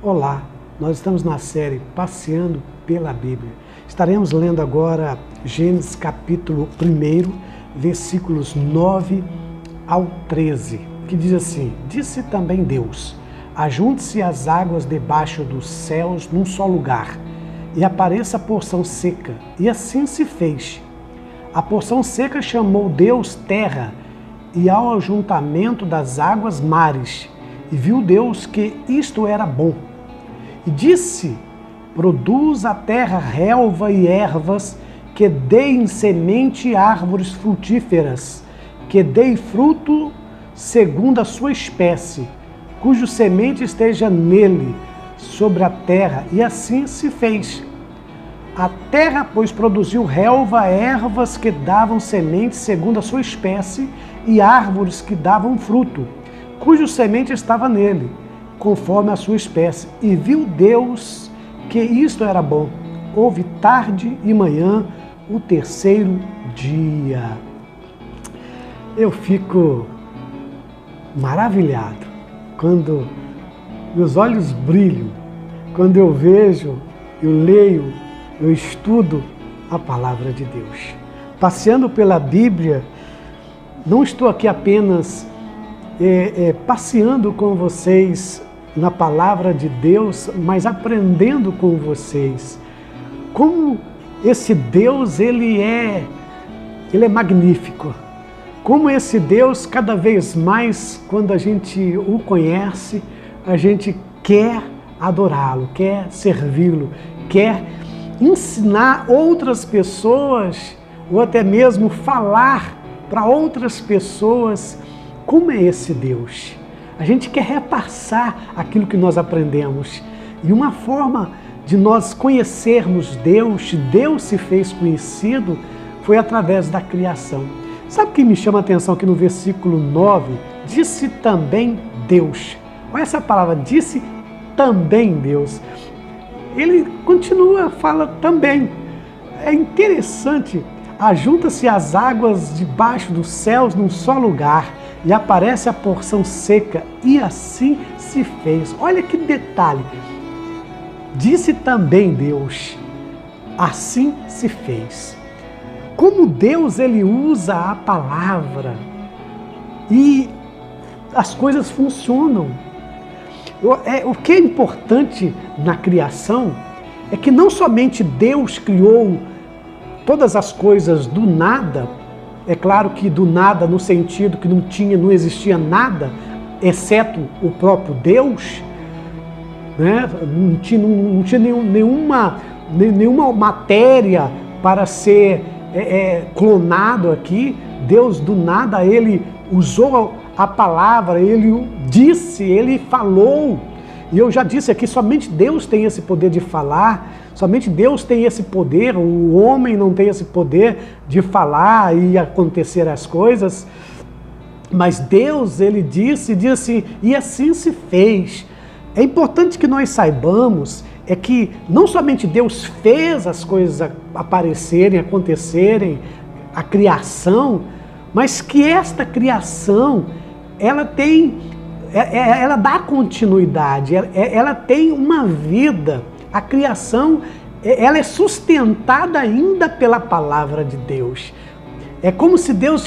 Olá, nós estamos na série Passeando pela Bíblia. Estaremos lendo agora Gênesis capítulo 1, versículos 9 ao 13, que diz assim: Disse também Deus: Ajunte-se as águas debaixo dos céus num só lugar, e apareça a porção seca. E assim se fez. A porção seca chamou Deus terra, e ao ajuntamento das águas mares. E viu Deus que isto era bom. E disse: Produz a terra relva e ervas, que deem semente árvores frutíferas, que deem fruto segundo a sua espécie, cujo semente esteja nele, sobre a terra. E assim se fez. A terra, pois, produziu relva, ervas que davam semente segundo a sua espécie, e árvores que davam fruto, cujo semente estava nele, conforme a sua espécie. E viu Deus que isto era bom. Houve tarde e manhã, o terceiro dia. Eu fico maravilhado quando meus olhos brilham, quando eu vejo, eu leio, eu estudo a palavra de Deus. Passeando pela Bíblia, não estou aqui apenas passeando com vocês na palavra de Deus, mas aprendendo com vocês como esse Deus ele é magnífico. Como esse Deus, cada vez mais, quando a gente o conhece, a gente quer adorá-lo, quer servi-lo, quer ensinar outras pessoas ou até mesmo falar para outras pessoas como é esse Deus. A gente quer repassar aquilo que nós aprendemos. E uma forma de nós conhecermos Deus, Deus se fez conhecido, foi através da criação. Sabe o que me chama a atenção aqui no versículo 9? Disse também Deus. Olha essa palavra, disse também Deus. Ele continua, fala também. É interessante. Ajunta-se as águas debaixo dos céus num só lugar, e aparece a porção seca, e assim se fez. Olha que detalhe. Disse também Deus, assim se fez. Como Deus ele usa a palavra e as coisas funcionam. O que é importante na criação é que não somente Deus criou todas as coisas do nada. É claro que do nada no sentido que não existia nada, exceto o próprio Deus, né? Não tinha nenhuma matéria para ser clonado aqui. Deus do nada, ele usou a palavra, ele disse, ele falou. E eu já disse aqui, somente Deus tem esse poder de falar, somente Deus tem esse poder, o homem não tem esse poder de falar e acontecer as coisas, mas Deus, ele disse assim, e assim se fez. É importante que nós saibamos, é que não somente Deus fez as coisas aparecerem, acontecerem, a criação, mas que esta criação, ela dá continuidade, ela tem uma vida. A criação, ela é sustentada ainda pela palavra de Deus. É como se Deus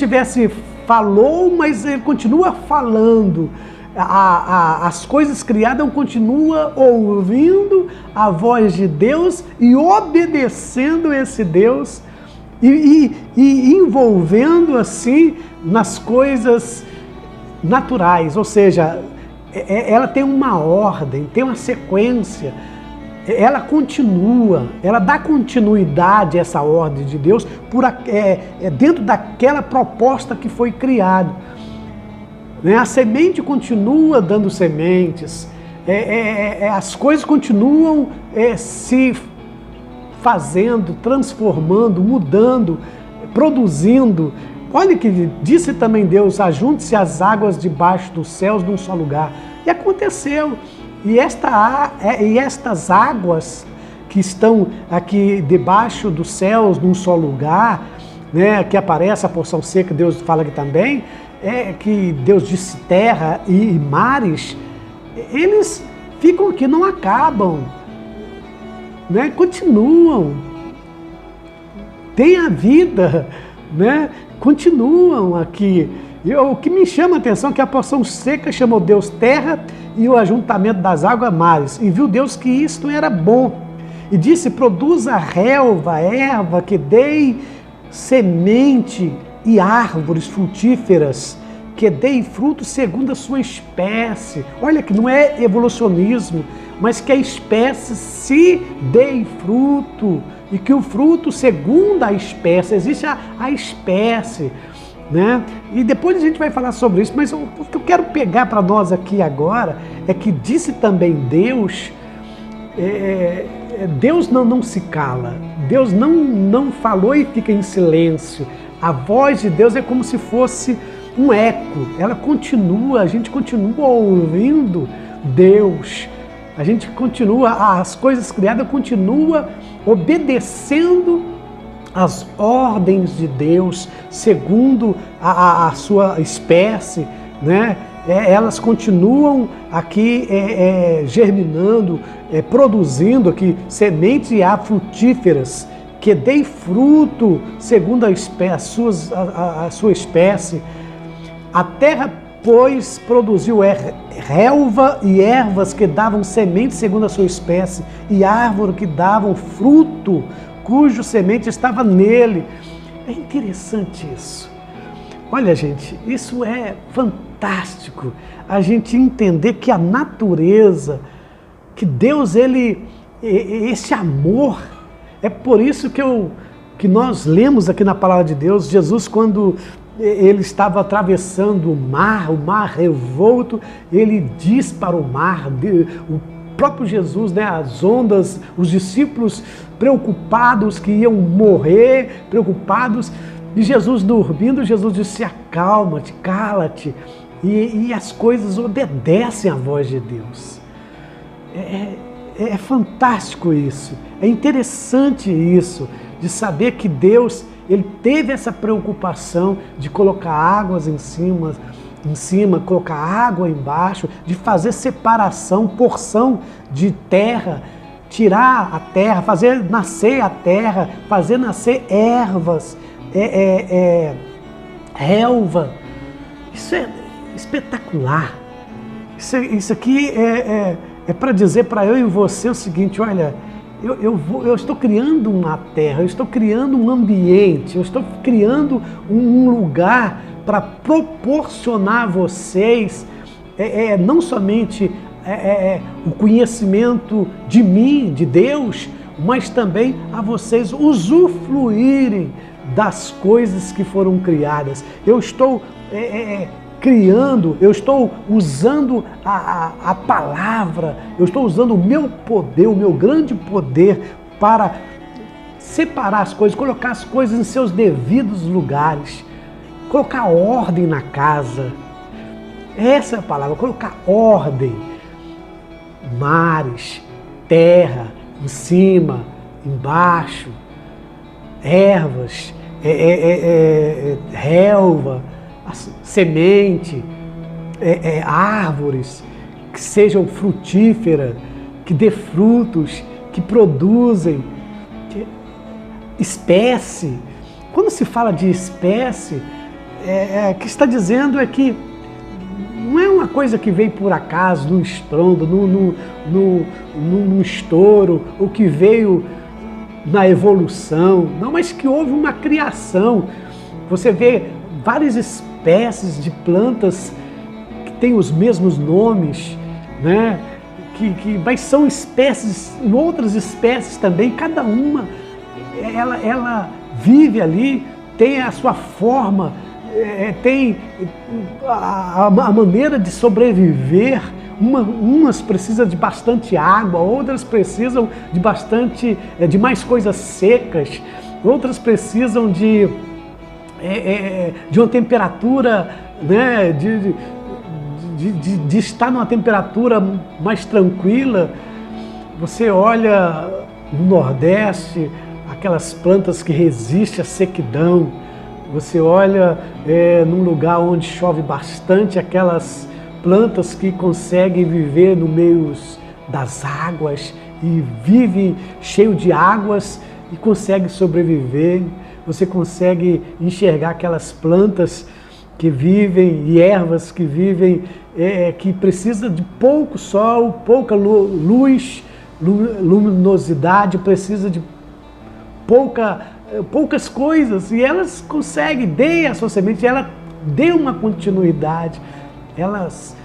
falou, mas ele continua falando. As coisas criadas continuam ouvindo a voz de Deus e obedecendo esse Deus e envolvendo assim nas coisas naturais, ou seja, ela tem uma ordem, tem uma sequência, ela continua, ela dá continuidade a essa ordem de Deus dentro daquela proposta que foi criada. A semente continua dando sementes, as coisas continuam se fazendo, transformando, mudando, produzindo. Olha que disse também Deus, ajunte-se as águas debaixo dos céus num só lugar. E aconteceu. E estas águas que estão aqui debaixo dos céus num só lugar, né, que aparece a porção seca, Deus fala aqui também, que Deus disse terra e mares, eles ficam aqui, não acabam, né? Continuam, têm a vida, né? Continuam aqui. O que me chama a atenção é que a porção seca chamou Deus terra e o ajuntamento das águas mares. E viu Deus que isto era bom. E disse, produza relva, erva, que dê semente e árvores frutíferas, que dê fruto segundo a sua espécie. Olha que não é evolucionismo, mas que a espécie se dê fruto. E que o fruto segundo a espécie, existe a espécie, né? E depois a gente vai falar sobre isso, mas o que eu quero pegar para nós aqui agora é que disse também Deus, Deus não se cala, Deus não falou e fica em silêncio. A voz de Deus é como se fosse um eco, ela continua, a gente continua ouvindo Deus, a gente continua, as coisas criadas continuam obedecendo as ordens de Deus, segundo a sua espécie, né? Elas continuam aqui germinando, produzindo aqui sementes e frutíferas, que dê fruto segundo a sua espécie. A terra, pois, produziu relva e ervas que davam semente segundo a sua espécie, e árvore que davam fruto, cujo semente estava nele. É interessante isso. Olha, gente, isso é fantástico. A gente entender que a natureza, que Deus, esse amor, é por isso que nós lemos aqui na palavra de Deus, Jesus, quando ele estava atravessando o mar revolto, ele diz para o mar, o próprio Jesus, né, as ondas, os discípulos preocupados que iam morrer, preocupados, e Jesus dormindo, Jesus disse, acalma-te, cala-te, e as coisas obedecem à voz de Deus. É fantástico isso, é interessante isso, de saber que Deus, ele teve essa preocupação de colocar águas em cima, colocar água embaixo, de fazer separação, porção de terra, tirar a terra, fazer nascer a terra, fazer nascer ervas, relva. Isso é espetacular. Isso aqui é para dizer para eu e você o seguinte, olha, eu estou criando uma terra, eu estou criando um ambiente, eu estou criando um lugar para proporcionar a vocês não somente o conhecimento de mim, de Deus, mas também a vocês usufruírem das coisas que foram criadas. Eu estou criando, eu estou usando a palavra, eu estou usando o meu poder, o meu grande poder para separar as coisas, colocar as coisas em seus devidos lugares, colocar ordem na casa. Essa é a palavra, colocar ordem. Mares, terra, em cima, embaixo, ervas, relva, semente, árvores que sejam frutíferas, que dê frutos, que produzem, espécie. Quando se fala de espécie, o que está dizendo é que não é uma coisa que veio por acaso, num estrondo, num estouro, ou que veio na evolução, não, mas que houve uma criação. Você vê várias espécies de plantas que têm os mesmos nomes, né? Mas são espécies, outras espécies também, cada uma, ela vive ali, tem a sua forma, tem a maneira de sobreviver. Umas precisam de bastante água, outras precisam de mais coisas secas, outras precisam de uma temperatura, né, de estar numa temperatura mais tranquila. Você olha no Nordeste, aquelas plantas que resistem à sequidão. Você olha num lugar onde chove bastante, aquelas plantas que conseguem viver no das águas e vive cheio de águas e consegue sobreviver. Você consegue enxergar aquelas plantas que vivem e ervas que vivem, que precisa de pouco sol, pouca luz, luminosidade, precisa de poucas coisas, e elas conseguem, dê a sua semente, ela dê uma continuidade, elas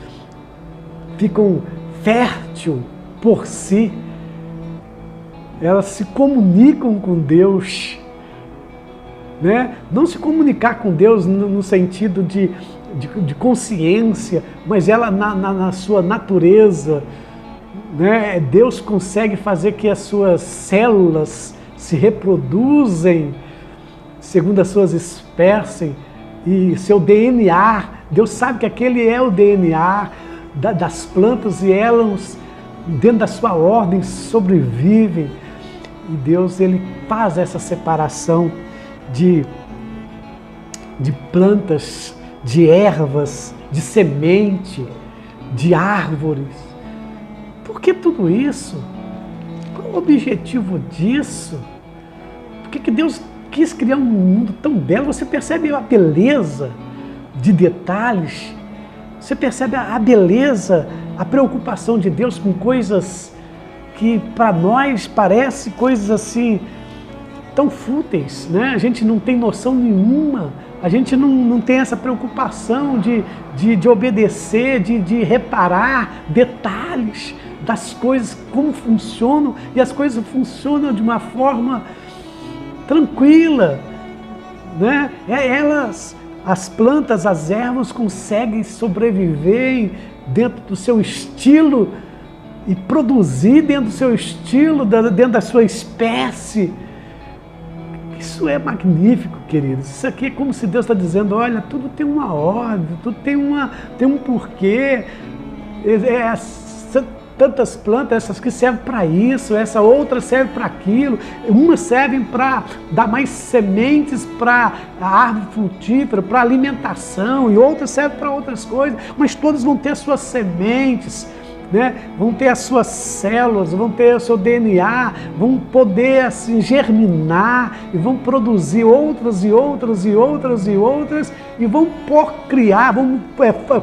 ficam fértil por si, elas se comunicam com Deus, né? Não se comunicar com Deus no sentido de consciência, mas ela na sua natureza, né? Deus consegue fazer que as suas células se reproduzem segundo as suas espécies e seu DNA. Deus sabe que aquele é o DNA das plantas e elas, dentro da sua ordem, sobrevivem. E Deus, ele faz essa separação de plantas, de ervas, de semente, de árvores. Por que tudo isso? Qual o objetivo disso? Por que Deus quis criar um mundo tão belo? Você percebe a beleza de detalhes? Você percebe a beleza, a preocupação de Deus com coisas que para nós parece coisas assim tão fúteis, né? A gente não tem noção nenhuma, a gente não tem essa preocupação de obedecer, de reparar detalhes das coisas, como funcionam, e as coisas funcionam de uma forma tranquila, né? As plantas, as ervas conseguem sobreviver dentro do seu estilo e produzir dentro do seu estilo, dentro da sua espécie. Isso é magnífico, queridos. Isso aqui é como se Deus está dizendo, olha, tudo tem uma ordem, tudo tem um porquê. Tantas plantas, essas que servem para isso, essa outra serve para aquilo, umas servem para dar mais sementes para a árvore frutífera, para alimentação, e outras servem para outras coisas, mas todas vão ter as suas sementes, né? Vão ter as suas células, vão ter o seu DNA, vão poder assim germinar e vão produzir outras e outras e outras e outras e vão criar,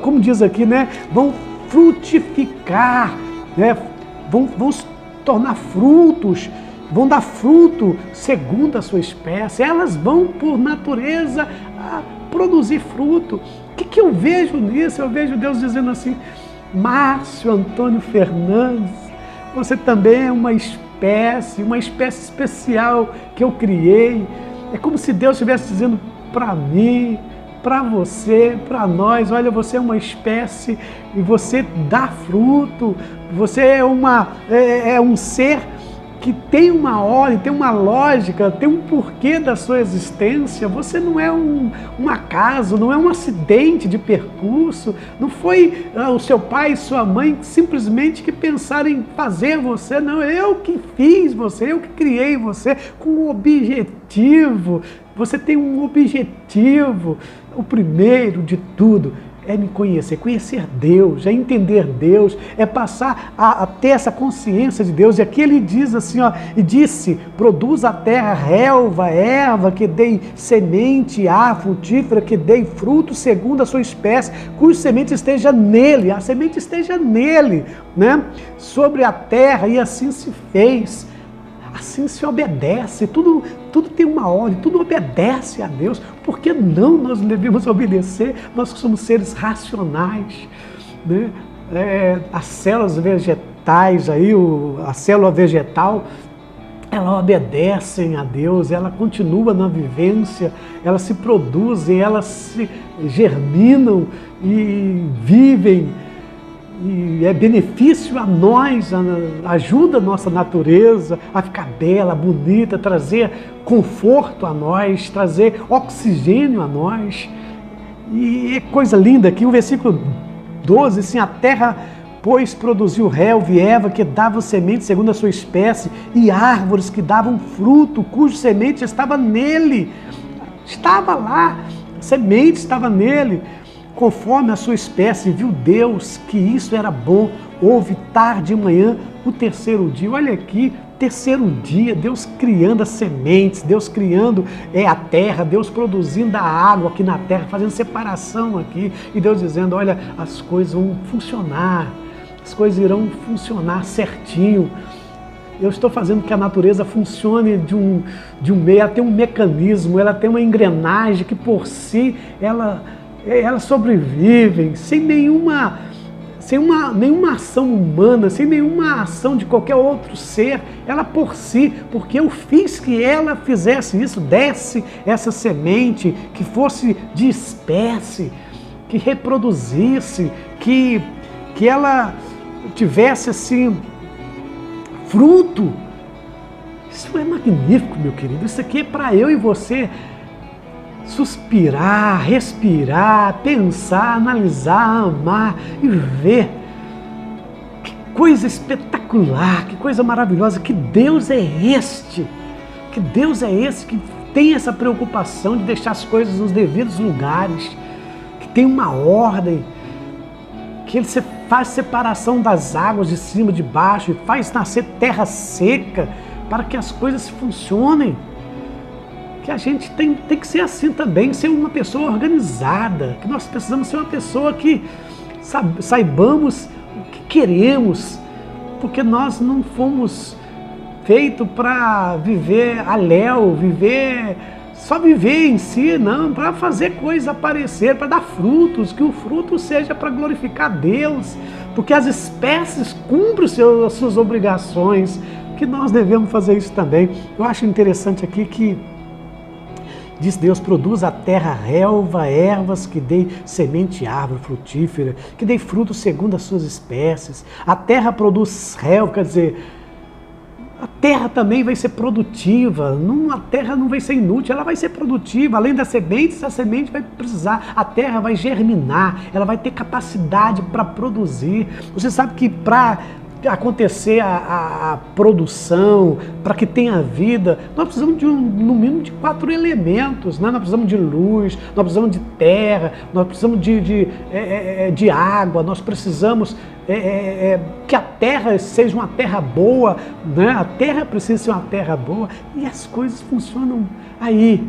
como diz aqui, né? Vão frutificar, né? Vão se tornar frutos, vão dar fruto segundo a sua espécie, elas vão por natureza produzir fruto. O que eu vejo nisso? Eu vejo Deus dizendo assim, Márcio Antônio Fernandes, você também é uma espécie especial que eu criei. É como se Deus estivesse dizendo para mim, para você, para nós, olha, você é uma espécie e você dá fruto, você é um ser que tem uma ordem, tem uma lógica, tem um porquê da sua existência. Você não é um acaso, não é um acidente de percurso, não foi o seu pai e sua mãe simplesmente que pensaram em fazer você, não, eu que fiz você, eu que criei você com um objetivo. Você tem um objetivo, o primeiro de tudo é me conhecer, conhecer Deus, é entender Deus, é passar a ter essa consciência de Deus. E aqui ele diz assim, ó, e disse, produz a terra relva, erva, que dê semente, árvore frutífera, que dê fruto segundo a sua espécie, cuja semente esteja nele, a semente esteja nele, né? Sobre a terra, e assim se fez. Assim se obedece, tudo tem uma ordem, tudo obedece a Deus. Por que não nós devemos obedecer? Nós somos seres racionais, né? As células vegetais, a célula vegetal, ela obedecem a Deus, ela continua na vivência, elas se produzem, elas se germinam e vivem. E é benefício a nós, ajuda a nossa natureza a ficar bela, bonita, trazer conforto a nós, trazer oxigênio a nós. E é coisa linda aqui, o versículo 12, assim, a terra, pois, produziu relva e erva que davam semente segundo a sua espécie, e árvores que davam fruto, cuja semente estava nele. Estava lá, a semente estava nele. conforme a sua espécie, viu Deus que isso era bom. Houve tarde e manhã o terceiro dia. Olha aqui, terceiro dia, Deus criando as sementes, Deus criando a terra, Deus produzindo a água aqui na terra, fazendo separação aqui, e Deus dizendo, olha, as coisas vão funcionar, as coisas irão funcionar certinho. Eu estou fazendo que a natureza funcione de um meio, ela tem um mecanismo, ela tem uma engrenagem que por si, ela sobrevive, sem nenhuma ação humana, sem nenhuma ação de qualquer outro ser, ela por si, porque eu fiz que ela fizesse isso, desse essa semente, que fosse de espécie, que reproduzisse, que ela tivesse assim, fruto. Isso é magnífico, meu querido, isso aqui é para eu e você suspirar, respirar, pensar, analisar, amar e ver. Que coisa espetacular, que coisa maravilhosa, que Deus é este, que Deus é esse que tem essa preocupação de deixar as coisas nos devidos lugares, que tem uma ordem, que Ele faz separação das águas de cima e de baixo, e faz nascer terra seca para que as coisas funcionem. Que a gente tem que ser assim também, ser uma pessoa organizada, que nós precisamos ser uma pessoa que saibamos o que queremos, porque nós não fomos feitos para viver a léu, só viver em si, não, para fazer coisas aparecer, para dar frutos, que o fruto seja para glorificar Deus, porque as espécies cumprem as suas obrigações, que nós devemos fazer isso também. Eu acho interessante aqui que diz Deus, produz a terra relva, ervas, que dê semente árvore frutífera, que dê fruto segundo as suas espécies. A terra produz relva, quer dizer, a terra também vai ser produtiva, a terra não vai ser inútil, ela vai ser produtiva. Além das sementes, a semente vai precisar, a terra vai germinar, ela vai ter capacidade para produzir. Você sabe que para acontecer a produção, para que tenha vida, nós precisamos no mínimo de 4 elementos, né? Nós precisamos de luz, nós precisamos de terra, nós precisamos de água, nós precisamos que a terra seja uma terra boa, né? A terra precisa ser uma terra boa, e as coisas funcionam aí.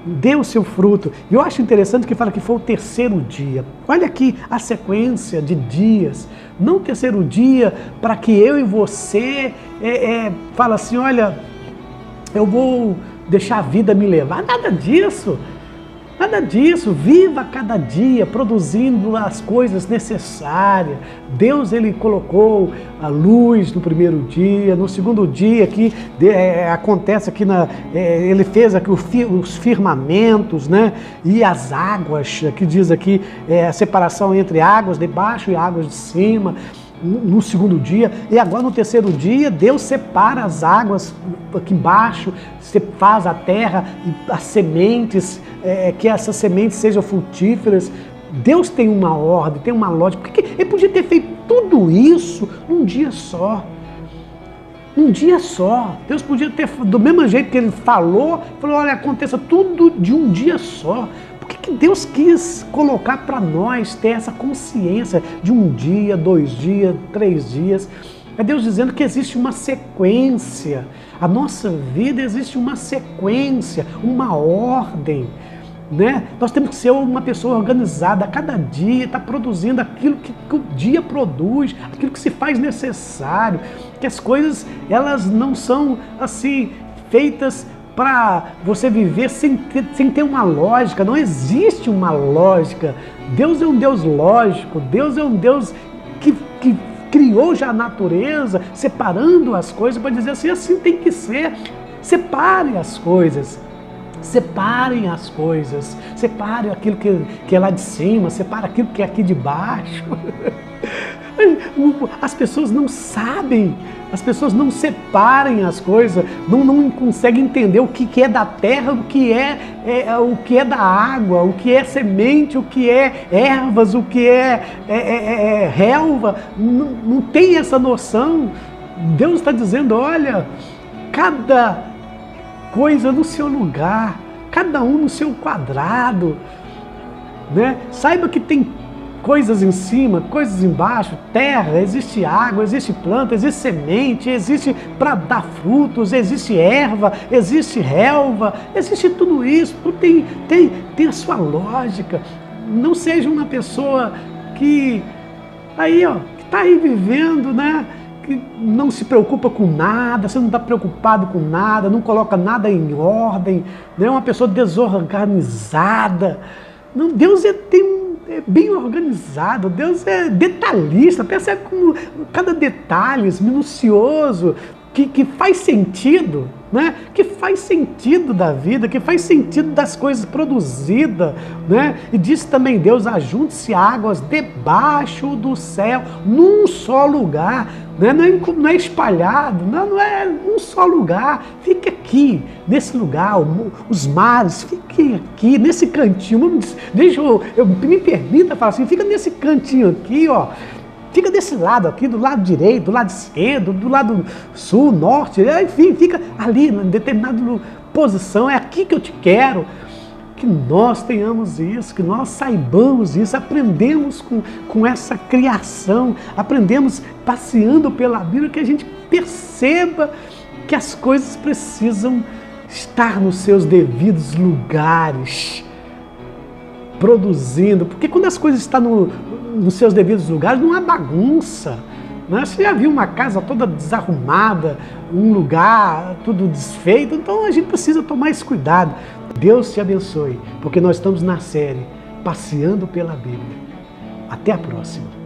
Dê o seu fruto. E eu acho interessante que fala que foi o terceiro dia. Olha aqui a sequência de dias. Não o terceiro dia para que eu e você fala assim, olha, eu vou deixar a vida me levar. Nada disso. Nada disso. Viva cada dia produzindo as coisas necessárias. Deus, Ele colocou a luz no primeiro dia, no segundo dia aqui acontece aqui, Ele fez aqui os firmamentos, né? E as águas, que diz aqui a separação entre águas de baixo e águas de cima. No segundo dia, e agora no terceiro dia, Deus separa as águas aqui embaixo, você faz a terra, as sementes, que essas sementes sejam frutíferas. Deus tem uma ordem, tem uma lógica, porque Ele podia ter feito tudo isso num dia só. Um dia só. Deus podia ter, do mesmo jeito que Ele falou, olha, aconteça tudo de um dia só. Por que Deus quis colocar para nós ter essa consciência de um dia, 2 dias, 3 dias? É Deus dizendo que existe uma sequência. A nossa vida existe uma sequência, uma ordem, né? Nós temos que ser uma pessoa organizada, a cada dia está produzindo aquilo que o dia produz, aquilo que se faz necessário, que as coisas, elas não são assim feitas para você viver sem ter uma lógica. Não existe uma lógica. Deus é um Deus lógico, Deus é um Deus que criou já a natureza, separando as coisas para dizer assim, assim tem que ser. Separe as coisas. Separem as coisas, separe aquilo que é lá de cima, separe aquilo que é aqui de baixo. As pessoas não sabem, as pessoas não separem as coisas, não conseguem entender o que é da terra, o que é da água, o que é semente, o que é ervas, o que é relva. Não tem essa noção. Deus está dizendo, olha, cada coisa no seu lugar, cada um no seu quadrado. né? Saiba que tem coisas em cima, coisas embaixo, terra, existe água, existe planta, existe semente, existe para dar frutos, existe erva, existe relva, existe tudo isso, tudo tem a sua lógica. Não seja uma pessoa que está aí vivendo, né? Que não se preocupa com nada, você não está preocupado com nada, não coloca nada em ordem, né? Uma pessoa desorganizada. Não, Deus é bem organizado, Deus é detalhista, percebe como cada detalhe minucioso, que faz sentido, né? Que faz sentido da vida, que faz sentido das coisas produzidas, né? E diz também Deus: ajunte-se águas debaixo do céu, num só lugar, né? Não é espalhado, não é um só lugar. Fique aqui, nesse lugar, os mares, fiquem aqui, nesse cantinho. Me permita falar assim, fica nesse cantinho aqui, ó. Fica desse lado aqui, do lado direito, do lado esquerdo, do lado sul, norte, enfim, fica ali, em determinada posição, é aqui que eu te quero. Que nós tenhamos isso, que nós saibamos isso, aprendemos com essa criação, aprendemos passeando pela Bíblia, que a gente perceba que as coisas precisam estar nos seus devidos lugares, produzindo, porque quando as coisas estão nos seus devidos lugares, não há bagunça, né? Você já viu uma casa toda desarrumada, um lugar tudo desfeito, então a gente precisa tomar esse cuidado. Deus te abençoe, porque nós estamos na série Passeando pela Bíblia. Até a próxima.